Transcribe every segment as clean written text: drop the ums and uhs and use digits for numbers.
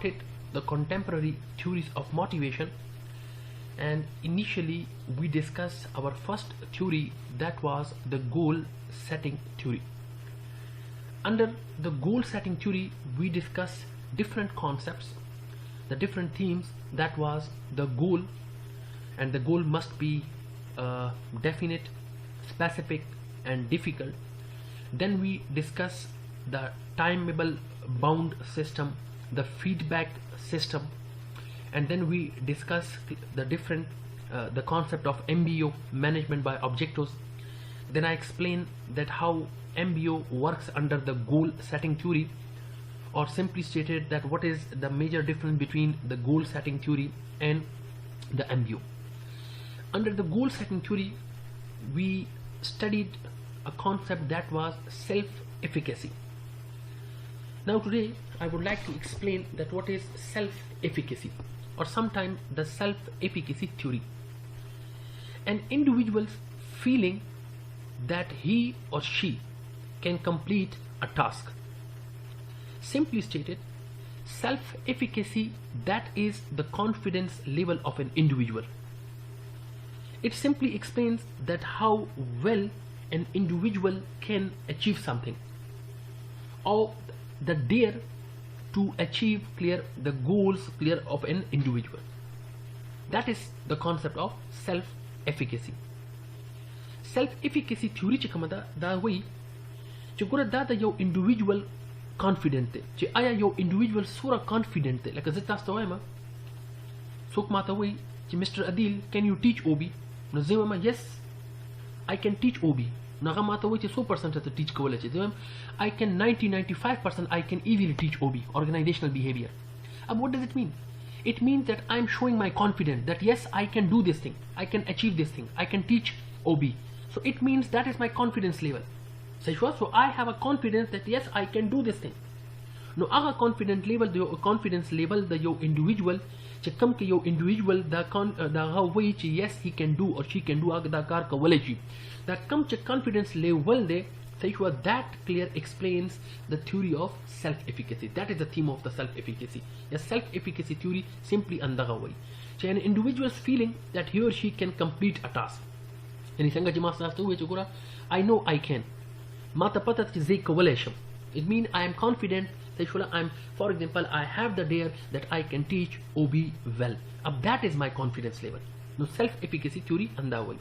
started the contemporary theories of motivation, and initially we discussed our first theory, that was the goal setting theory. Under the goal setting theory we discussed different concepts, the different themes, that was the goal, and the goal must be definite, specific and difficult. Then we discuss the timeable bound system, the feedback system, and then we discuss the different the concept of MBO, management by objectives. Then I explain that how MBO works under the goal setting theory, or simply stated that what is the major difference between the goal setting theory and the MBO. Under the goal setting theory we studied a concept that was self-efficacy. Now today I would like to explain that what is self-efficacy, or sometimes the self-efficacy theory. An individual's feeling that he or she can complete a task. Simply stated, self-efficacy, that is the confidence level of an individual. It simply explains that how well an individual can achieve something, or the dare to achieve the goals of an individual. That is the concept of self-efficacy. Self-efficacy theory च कमदा दा वही च गुरा दा यो individual confident थे च आया यो individual सूरा confident थे लका ज़ित आस्ता वाई मा सुक माता वही च Mr. Adil, can you teach OB? No ज़ेवा मा yes, I can teach OB. Naga माता वही च 100% च teach कवले च ज़ेवा I can 90-95% I can easily teach OB, organizational behavior. अब what does it mean? It means that I am showing my confidence that yes, I can do this thing, I can achieve this thing, I can teach OB. So it means that is my confidence level. So I have a confidence that yes, I can do this thing. No, aga confidence level, the yo individual, che kam ke yo individual da how way che yes he can do or she can do aga da kar ka waleji. That come che confidence level de, that clear explains the theory of self-efficacy. That is the theme of the self-efficacy. The self-efficacy theory simply andaga way. Che an individual's feeling that he or she can complete a task. I know I can. It means I am confident that for example, I have the dare that I can teach OB well. That is my confidence level. No self-efficacy theory andawai.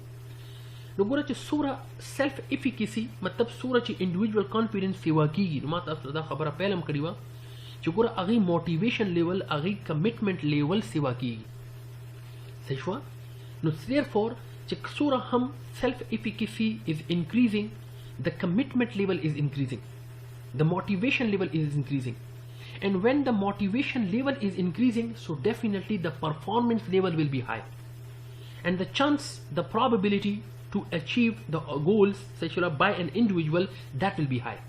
No gura ch sura self-efficacy matlab sura ch individual confidence sewa kigi. No mata da khabara pelam kariwa. Ch gura agi motivation level, agi commitment level sewa kigi. Seshwa. No therefore Sura hum self-efficacy is increasing, the commitment level is increasing, the motivation level is increasing, and when the motivation level is increasing, so definitely the performance level will be high, and the chance, the probability to achieve the goals by an individual, that will be high.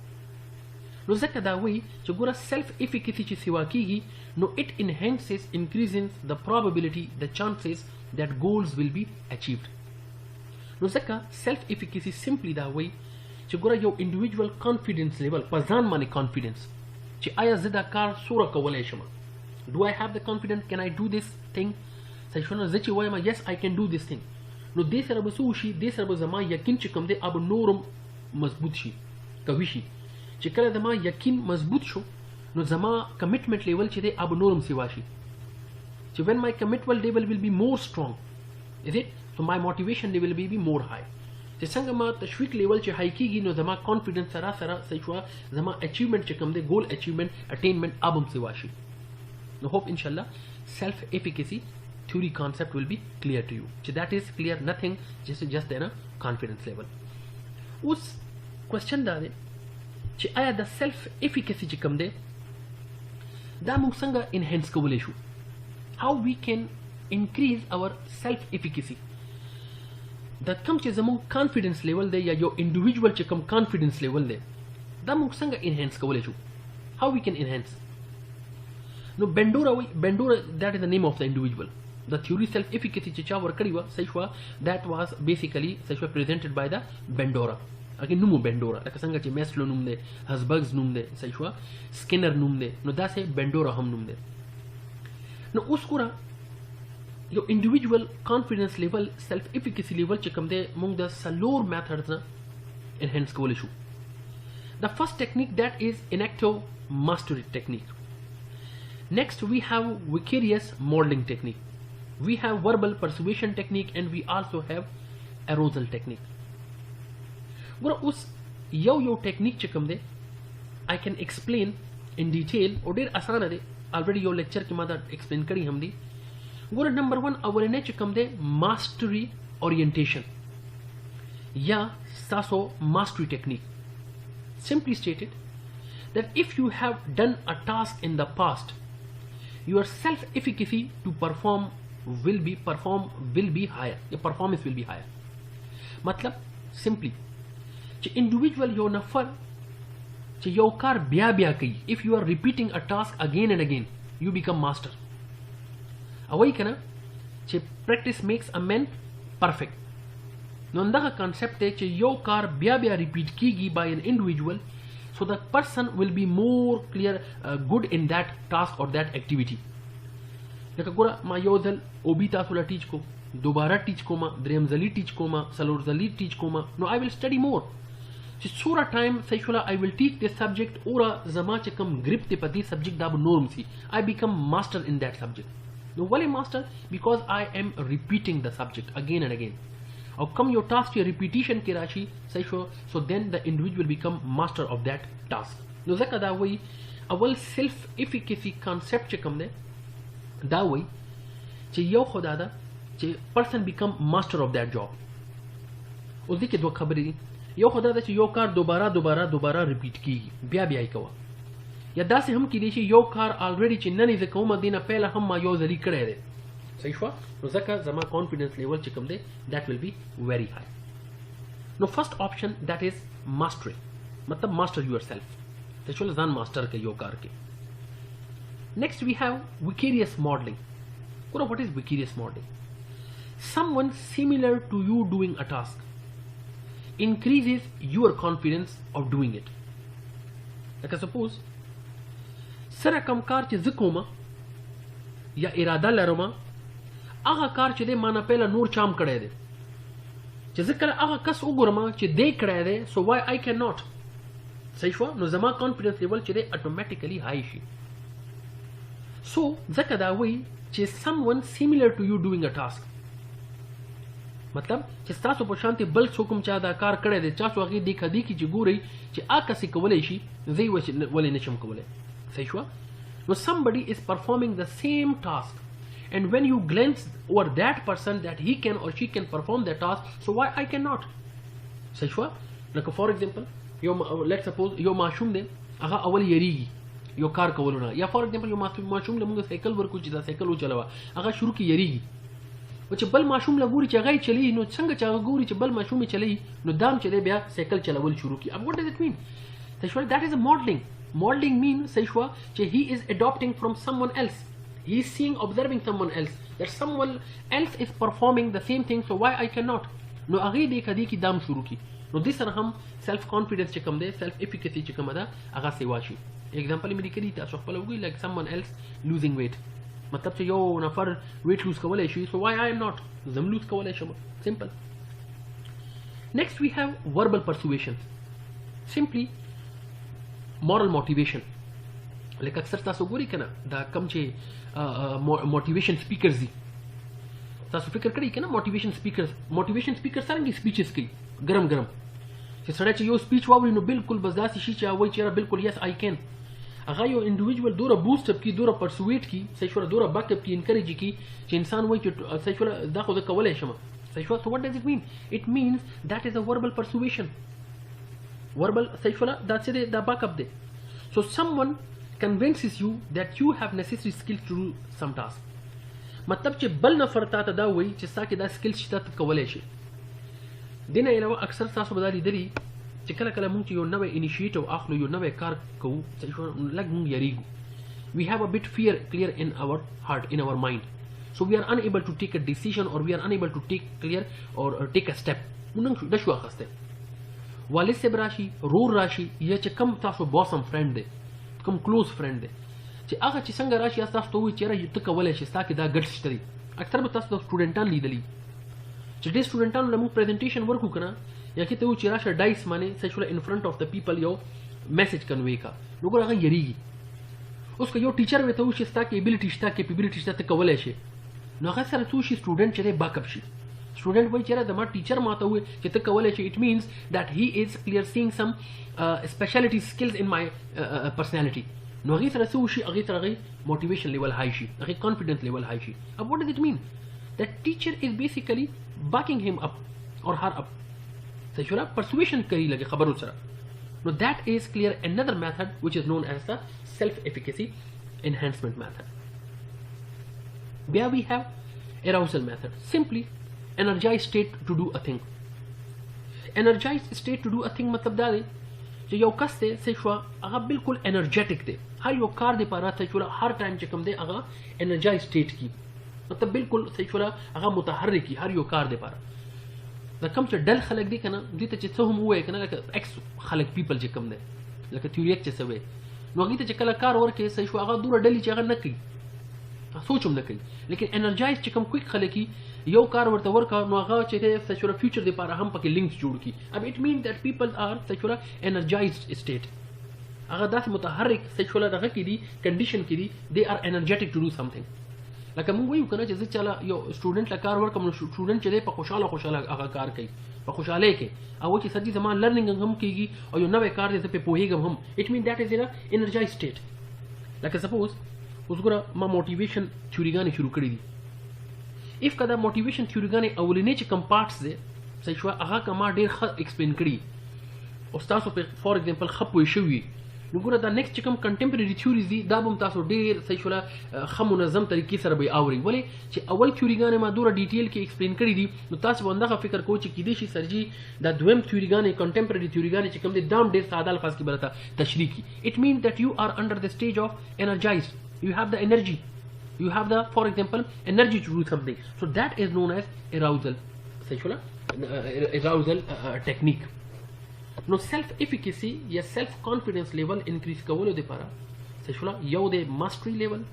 No zaka da way chagura self-efficacy chi siwa kigi, no it enhances, increases the probability, the chances that goals will be achieved. No zaka self-efficacy simply that way chagura yo individual confidence level pazan mane confidence chi aya zida kar sura kawale shama. Do I have the confidence? Can I do this thing? Sayshona zachi wayma yes, I can do this thing. No desara basushi desara zama yakin chikam de ab norum mazbut shi kawishi chikala zama yakin mazbut sho no zama commitment level chide ab norum siwashi. So when my commitment level will be more strong, is it? So my motivation level will be more high. So sangama tashwik level che high kigi no zama confidence sara sayshwa zama achievement chikam de goal achievement attainment abum siwashi. No hope inshallah self-efficacy theory concept will be clear to you. So that is clear, nothing, just then a confidence level. Us question da de che aya the self-efficacy chikam de da mung sanga enhance kawaleshu. How we can increase our self-efficacy? That comes to the confidence level there, ya your individual chikam confidence level there. Da mung sanga enhance kawaleshu. How we can enhance? No Bandura, that is the name of the individual. The theory self-efficacy chicha workariwa sayshwa, that was basically sayshwa presented by the Bandura. Again numu Bandura. Like sanga che Maslow numde, Hasberg's numde sayshwa, Skinner numde. No da say Bandura hum numde. نو اوس ګوره یو انډیویجوال کانفیډنس لیول سیلف افیکسي لیول چې کوم دی موږ د سلور میتھډز نه انهانس کولی شو. The first technique that is inactive mastery technique. Next we have vicarious modeling technique. We have verbal persuasion technique and we also have arousal technique. ګوره اوس یو ټیکنیک چې کوم دی I can explain in detail او ډیر اسانه دی already یو لیکچر کې ما دا explain کړی هم دی. ګوره نمبر 1 اولنې چې کوم دی mastery orientation یا تاسو mastery technique. Simply stated that if you have done a task in the past, your self-efficacy to perform will be higher. Your performance will be higher. मतलब simply چې individual یو نفر چې یو کار بیا بیا کوي if you are repeating a task again and again you become master. اوای کنه چې practice makes a man perfect. نو دغه کانسپټ دی چې یو کار بیا بیا ریپیټ کیږي by an individual so the person will be more clear good in that task or that activity. لکه ګوره ما یو ځل او بي تاسو له ټیچ کو دوباره ټیچ کوم دریم ځلی ټیچ کوم څلور ځلی ټیچ کوم نو I will study more. چې څوره ټایم صحیح شوله I will teach this subject اوره زما چې کوم ګریپ دی په دې سبجیکټ دا به نورم سي I become master in that subject. نو ولې master because I am repeating the subject again and again. او کم یو ټاسک چې ریپیټیشن کې راشي صحیح شو so then the individual become master of that task. نو ځکه دا وایي اول سیلف افیکسي کانسپټ چې کوم دی دا وایي چې یو خدا ده چې person become master of that job. اوس دې کې دوه خبرې دي. یو خدا ده چې یو کار دوباره ریپیټ کیږي بیا بیا یې کوه یا داسې هم کېدای شي یو کار already چې نن یې زه کومه دې نه پهله هم ما یو ځلي کړی دی صحیح شوه نو ځکه زما کانفیډنس لیول چې کوم دی that will be very high. نو first option that is mastery مطلب master yourself ته شول ځان ماستر کې یو کار کې. Next we have vicarious modeling. What is vicarious modeling? Someone similar to you doing a task increases your confidence of doing it. Like suppose سره کم کار چې زه کومه یا اراده لرم هغه کار چې دی ما نه پهله نور چام کړی دی چې زه کله هغه کس وګورم چې دی کړی دی so why I cannot صحیح شوه نو زما کانفیډنس لیول چې دی اتوماتیکلی های شي. so ځکه دا وایي چې someone similar to you doing a task مطلب چې تاسو په شانتي بل څوک هم چا دا کار کړی دی تاسو هغې دیکھا دیکھي چې ګورئ چې هغه کس یې کولی شي زه یې ولې نشم کولی صحیح شوه نو somebody is performing the same task and when you glance over that person that he can or she can perform that task so why I cannot صحیح شوه لکه for example let's suppose یو ماشوم دی هغه اول یریږي یو کار کولو نه یا for example یو ماشوم له موږ سایکل ورکو چې دا سایکل وچلوه هغه شروع کې یریږي او چې بل ماشوم له ګوري چې هغه یې چلوي نو څنګه چې هغه ګوري چې بل ماشوم یې چلوي نو دا هم چې دی بیا سایکل چلول شروع کړي. what does it mean صحیح شوه that is a modeling means صحیح شوه چې he is adopting from someone else he is observing someone else that someone else is performing the same thing so why I cannot نو هغې دیکھا دیکھي دام شروع کړي نو دې سره هم سیلف کانفیډنس چې کوم دی سیلف افیکسي چې کومه ده هغه سیوا شي. اگزامپل مې لیکلي تاسو خپله وګورئ like someone else losing weight مطلب چې یو نفر ویټ لوز کولی شي so why I am not زم لوز کولی شم simple. Next we have verbal persuasion simply moral motivation لکه اکثر تاسو ګورئ که نه دا کم چې موټیویشن سپیکرز دي تاسو فکر کړئ که نه موټیویشن سپیکر څرنګه سپیچز کوي ګرم چې سړی چې یو سپیچ واوري نو بالکل بس داسې شي چې وایي چې بالکل یس آی کین هغه یو انډیویجوال دوره بوسټ اپ کی دوره پرسویټ کی صحیح شوه دوره بک اپ کی انکریج کی چې انسان وایي چې صحیح شوه دا خو زه کولی شم صحیح شوه. so what does it mean? it means that is a verbal persuasion verbal صحیح شوه دا څه دی دا بک اپ دی. so someone convinces you that you have necessary skills to do some task مطلب چې بل نفر تا ته دا وایي چې ستا کې دا سکل شته ته کولی شي. دې نه علاوه اکثر تاسو به دا لیدلي چې کله کله مونږ چې یو نوی انیشیټیو اخلو یو نوی کار کوو صحیح شوه لږ مونږ یریږو we have a bit fear clear in our heart in our mind so we are unable to take a decision or we are unable to take clear or take a step مونږ د شو اخسته والد صاحب راشي رور راشي یا چې کم تاسو بوسم فرند دی کم کلوز فرند دی چې هغه چې څنګه راشي تاسو ته وایي چې یاره ته کولی شې ستا کې دا ګټ شته دي. اکثر به تاسو د سټوډنټان لیدلي چې ډېر سټوډنټانو له موږ پریزنټیشن ورکړو که نه یا کې ته وایو چې راشه ډایس باندې څه شوله ان فرنټ آف د پیپل یو میسج کنوی کا نو ګوره هغه یریږي. اوس که یو ټیچر ورته وشي ستا کیبلیټي شته کیپیبلیټي شته ته کولی شي نو هغه سره څه وشي سټوډنټ چې دی باکپ شي. سټوډنټ وایي چې یاره زما ټیچر ماته ووایي چې ته کولی شي. اټ مینس دیټ هی از کلیر سینګ سم سپیشالټي سکلز ان مای پرسنالټي. نو هغې سره څه وشي هغې سره هغې موټیویشن لیول های شي هغې کانفیډنس لیول های شي. اب واټ ډز اټ مین دیټ ټیچر از بیسیکلی backing him up or her up. صحیح شو persuasion کوي لګي خبرو سره. Now that is clear another method which is known as the self-efficacy enhancement method. Here we have arousal method. Simply energized state to do a thing. Energized state to do a thing مطلب دا دی چې یو کس دی صحیح شو هغه بالکل انرجیټک دی هر یو کار دی پاره صحیح شو هر ټایم چې کوم دی هغه انرجایز سټیټ کی مطلب بالکل صحیح شو هغه متحرک کی هر یو کار دی پاره. دا کوم چې ډل خلک دي کنه دوی ته چې څه هم وایي کنه لکه ایکس خلک پیپل چې کوم دی لکه تیوري چې څه وایي نو هغې ته چې کله کار ورکړي صحیح شو هغه دومره ډلې چې هغه نه کوي سوچ هم نه کوي. لیکن انرجایز چې کوم کویک خلک یو کار ورته ورکړه نو هغه چې دی صحیح شو فیوچر دپاره هم پکې لینکس جوړ کړي. اب اټ مین دیټ پیپل آر صحیح شو انرجایزډ سټیټ هغه داسې متحرک صحیح شو دغه کې دي کنډیشن کې دي دے آر انرجیټک ټو ډو سمثینګ. لکه موږ وایو کنه چې زه چاله یو سټوډنټ له کار ورکړم نو سټوډنټ چې دی په خوشحاله هغه کار کوي په خوشحالۍ کې او چې سر جي زما لرننګ هم کېږي او یو نوی کار دی زه پرې پوهېږم هم. اټ مین دیټ از ان انرجایز سټیټ. لکه سپوز اوس ګوره ما موټیویشن تھیوريګانې شروع کړي دي. اف که دا موټیویشن تھیوريګانې اولنی چې کوم پارټس دی صحیح شوه هغه که ما ډېر ښه ایکسپلین کړي او ستاسو پرې فار ایگزامپل ښه پوه شوي نو ګوره دا نیکسټ چې کوم کنټمپرري تھیوریز دي دا به هم تاسو ډېر صحیح شوله ښه منظم طریقې سره به یې اورئ. ولې چې اول تھیوريګانې ما دومره ډیټیل کې ایکسپلین کړي دي نو تاسو به همدغه فکر کوئ چې کیدای شي سر جي دا دویم تھیوريګانې کنټمپرري تھیوريګانې چې کوم دي دا هم ډېر ساده الفاظ کې به راته تشریح کړي. اټ مین دیټ یو آر انډر د سټیج آف انرجایزډ you have the energy you have the for example energy to do something so that is known as arousal technique. No self efficacy या self confidence level increase کولو د پاره صحیح یو د mastery level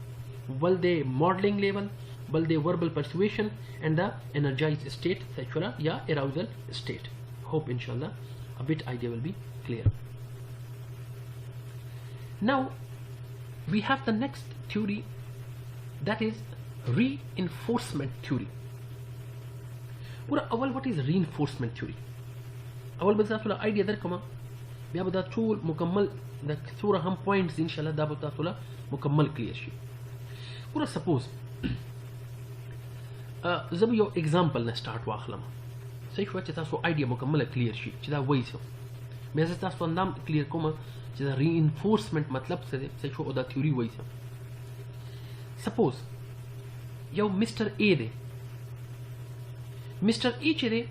بل د modeling level بل د verbal persuasion and the energized state صحیح یا arousal state. Hope inshallah a bit idea will be clear. Now we have the next theory that is reinforcement theory. what is reinforcement theory? اول به تاسو له آیډیا درکوم بیا به دا ټول مکمل د څوره هم پوینټس ان شاء الله دا به تاسو له مکمل کلیر شي. ګوره سپوز زه به یو اگزامپل نه سٹارټ واخلم صحیح شوه چې تاسو آیډیا مکمله کلیر شي چې دا وایي څه. بیا زه تاسو اندام کلیر کوم چې دا reinforcement مطلب څه دی صحیح شو او دا تیوري وایي څه. سپوز یو مسټر ای دی مسټر ای چې دی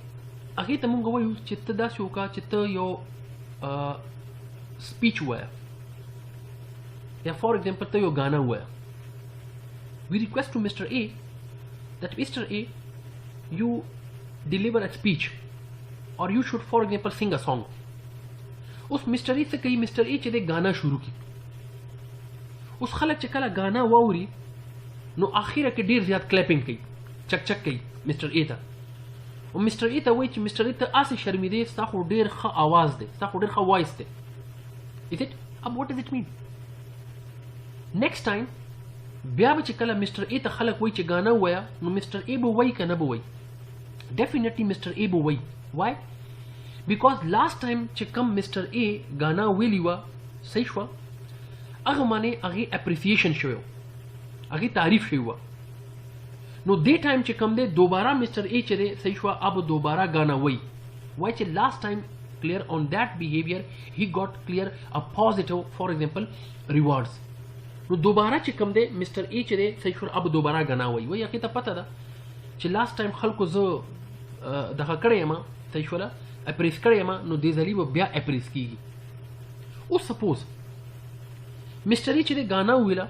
هغې ته مونږ وایو چې ته داسې وکړه چې ته یو سپیچ ووایه یا فار ایگزامپل ته یو ګانا ووایه. وی ریکویسټ ټو مسټر ای that Mr. A you deliver a speech or you should for example sing a song. اوس مسټر ای څه کوي مسټر ای چې دی ګانا شروع کړي. اوس خلک چې کله ګانا واوري نو اخره کې ډېر زیات کلیپینګ کوي چک چک کوي مسټر ای ته او مسټر ای ته وایي چې مسټر ای ته اسې شرمېدې ستا خو ډېر ښه آواز دی ستا خو ډېر ښه وایس دی. Is it? اب what does it mean? Next time بیا به چې کله مسټر ای ته خلک وایي چې ګانا ووایه نو مسټر ای به وایي که نه به وایي؟ ډیفینیټلی مسټر ای به وایي. وای؟ بیکاز لاست ټایم چې کم مسټر ای ګانا ویلي وه صحیح شوه هغه معنی هغې اپریسیشن شوی و هغې تعریف شوی وه نو دې ټایم چې کم دی دوباره مسټر ای چې دی صحیح شوه اب دوباره ګانا وایي. وای چې لاست ټایم clear on that behavior he got clear a positive for example rewards. نو دوباره چې کوم دی مسټر ای چې دی صحیح شو اب دوباره ګانا وایي وایي هغې ته پته ده چې لاست ټایم خلکو زه دغه کړی یم صحیح شوله اپریس کړی یم نو دې ځلي به بیا اپریس کېږي. اوس سپوز مسټر ای چې دی ګانا وویله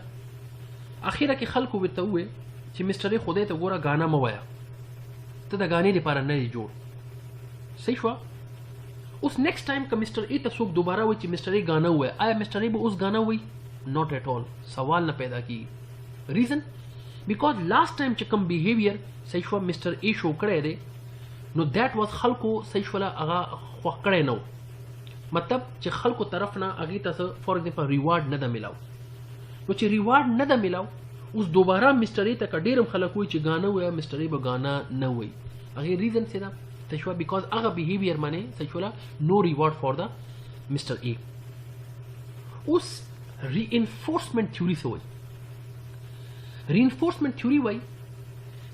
اخره کې خلکو ورته وویل چې مسټر ای خدای ته ګوره ګانا مه وایه ته د ګانې دپاره نه یې جوړ صحیح شوه. اوس نیکسټ ټایم که مسټر ای ته څوک دوباره وایي چې مسټر ای ګانا ووایه آیا مسټر ای به اوس ګانا وایي؟ not at all. सवाल न पैदा की. Reason? Because last time چې کوم behavior صحیح شو Mr. A show کړی دی نو that was خلکو صحیح شوله هغه خوښ کړی نه و. مطلب چې خلکو طرف نه هغې ته فار ایگزامپل ریوارډ نه ده میلاو. نو چې ریوارډ نه ده میلاو اوس دوباره مستر A ته که ډېر هم خلک وایي چې ګانا ووایه مستر A به ګانا نه وایي. هغې ریزن څه ده صحیح شوه بیکاز هغه بیهیویر باندې صحیح شوله نو ریوارډ فار د مستر A. اوس reinforcement theory څه وایي؟ reinforcement theory وایي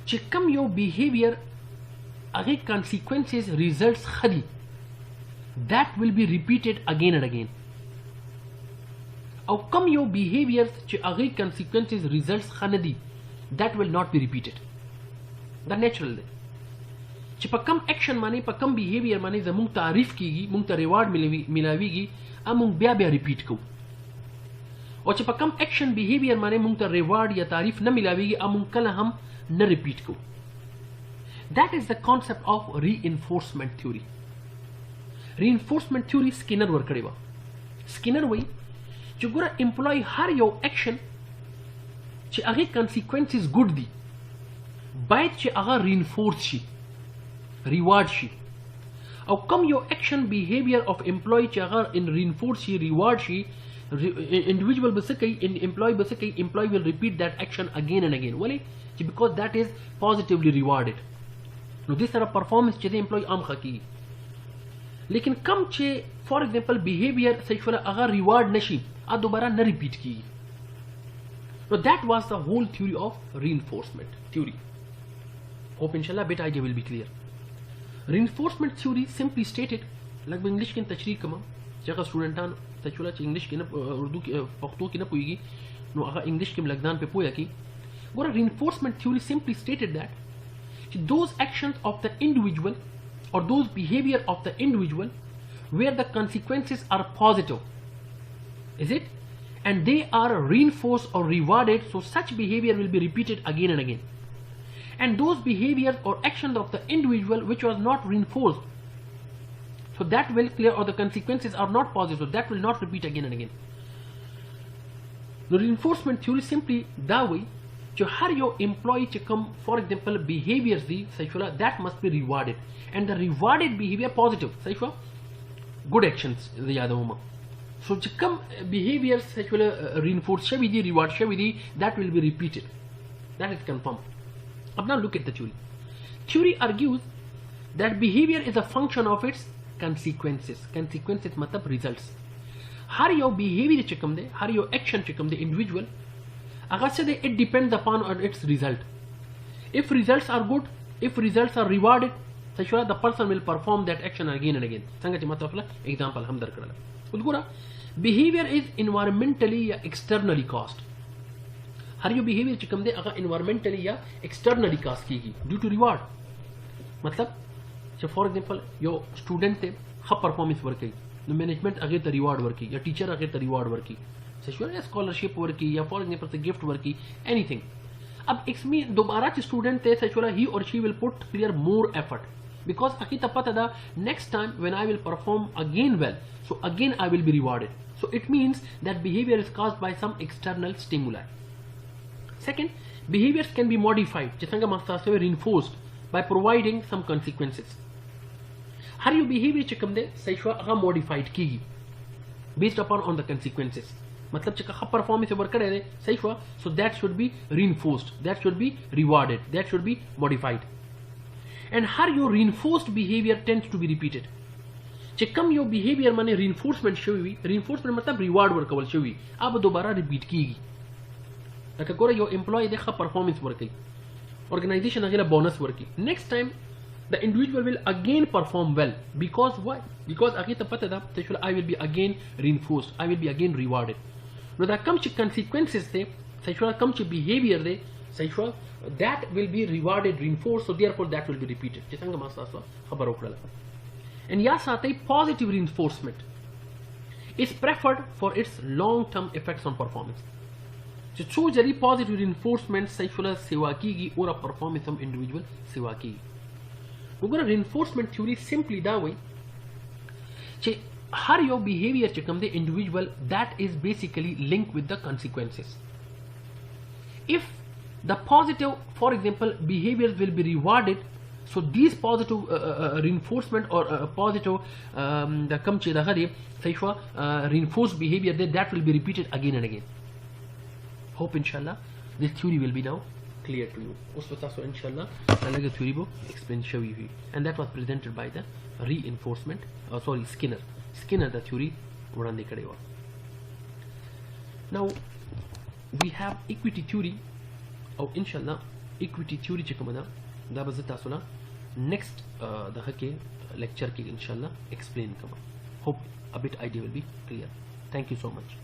چې کم یو بیهیویر هغې consequences results ښه دي that will be repeated again and again. او کم یو بیهیویر چې هغې consequences results ښه نه دي that will not be repeated. دا نیچرل دی چې په کم اکشن باندې په کم بیهیویر باندې زموږ تعریف کیږي موږ ته ریوارډ میلاویږي موږ بیا بیا ریپیټ کوو او چې په کم اکشن بیهیویر باندې موږ ته ریوارډ یا تعریف نه میلاویږي موږ کله هم نه ریپیټ کوو. That is the concept of reinforcement theory. Reinforcement theory سکینر ورکړی وه. سکینر وایي چې ګوره امپلوی هر یو اکشن چې هغې consequences ګډ دي باید چې هغه رینفورس شي ریوارډ شي او کم یو اکشن بیهیویر اف امپلوی چې هغه ان رینفورس شي ریوارډ شي individual به څه کوي امپلوی به څه کوي امپلوی will repeat that action again and again. ولې چې because that is positively rewarded. نو دې سره پرفارمنس چې د امپلوی عام ښه کیږي. لیکن کم چې فار ایگزامپل بیهیویر صحیح شوله هغه ریوارډ نشي دوباره نه ریپیټ کیږي. نو that was the whole theory of reinforcement theory. Hope inshallah bit idea will be clear. Reinforcement theory simply stated لکه انګلیش کې تشریح کوم چې هغه سټوډنټان صحیح شوله چې انګلیش کې نه اردو کې پښتو کې نه پوهېږي نو هغه انګلیش کې هم لږ ځان پې پوهه کړي. ګوره reinforcement theory simply stated that those actions of the individual or those behavior of the individual where the consequences are positive, is it, and they are reinforced or rewarded, so such behavior will be repeated again and again. And those behaviors or actions of the individual which was not reinforced, so that will clear, or the consequences are not positive, so that will not repeat again and again. The reinforcement theory simply that way چې هر یو امپلوی چې کوم فار ایگزامپل بیهیویرز دي صحیح شوله that must be rewarded and the rewarded behavior positive صحیح شوه good actions زه یادوم. so چې کوم بیهیویرز صحیح شوله reinforce شوي دي ریوارډ شوي دي that will be repeated, that is confirmed. Now look at the theory. Theory argues that behavior is a function of its consequences. Consequences matlab results. هر یو بیهیویر چې کوم دی هر یو اکشن چې کوم دی individual هغه څه دی it depends upon its result. If results are good, if results are rewarded, so sure the person will perform that action again and again. څنګه چې مطلب example هم درکړل. وګوره behavior is environmentally یا externally caused. هر یو behavior چې کوم دی هغه environmentally یا externally caused کیږي due to reward. مطلب چې for example یو student ته ښه performance ورکړي نو management هغه ته reward ورکړي یا teacher هغه ته reward ورکړي سشوره اسکالرشپ ورکی یا فار ایگزامپل سے گفٹ ورکی اینی تھنگ. اب ایکس می دوبارہ چ اسٹوڈنٹ تے سشوره ہی اور شی ول پٹ کلیئر مور ایفرٹ بیکاز اکی ته پته دا نیکسٹ ٹائم when I will perform again well, so again I will be rewarded. So it means that behavior is caused by some external stimuli. Second, behaviors can be modified چې څنګه مختصر reinforced by providing some consequences. هر یو behavior چې کوم دی سشوره هغه modified کیږي based upon on the consequences. مطلب چې ښه پرفارمنس ورکړی دی صحیح شوه so that should be reinforced, that should be rewarded, that should be modified. and هر یو reinforced behavior tends to be repeated. چې کم یو behavior باندې reinforcement شوی وي reinforcement مطلب reward ورکول شوی اب دوباره repeat کیږي. لکه ګوره یو امپلوی دی ښه پرفارمنس ورکوي organization هغې له بونس ورکوي next time the individual will again perform well because why? Because هغې ته پته ده I will be again reinforced, I will be again rewarded. نو دا کم چې consequences دی صحیح شوه کم چې behavior دی صحیح شوه that will be rewarded reinforced, so therefore that will be repeated. چې څنګه ما ستاسو خبره وکړله. and یا ساتئ positive reinforcement is preferred for its long term effects on performance. چې څو ځلې positive reinforcement صحیح شوله سیوا کیږي او پرفارمنس هم individual سیوا کیږي. وګوره reinforcement theory simply دا وایي چې हर यो behaviour च come the individual that is basically link with the consequences. If the positive, for example, behaviors will be rewarded, so these positive reinforcement or positive the kamche the hadi saishwa reinforced behavior that will be repeated again and again. Hope inshallah this theory will be now clear to you. So inshallah the theory book explain show you, and that was presented by the reinforcement Skinner the theory varande kade wa. Now we have equity theory, or inshallah equity theory chikamada da bazata suna next the hake lecture ki inshallah explain kama. Hope a bit idea will be clear. Thank you so much.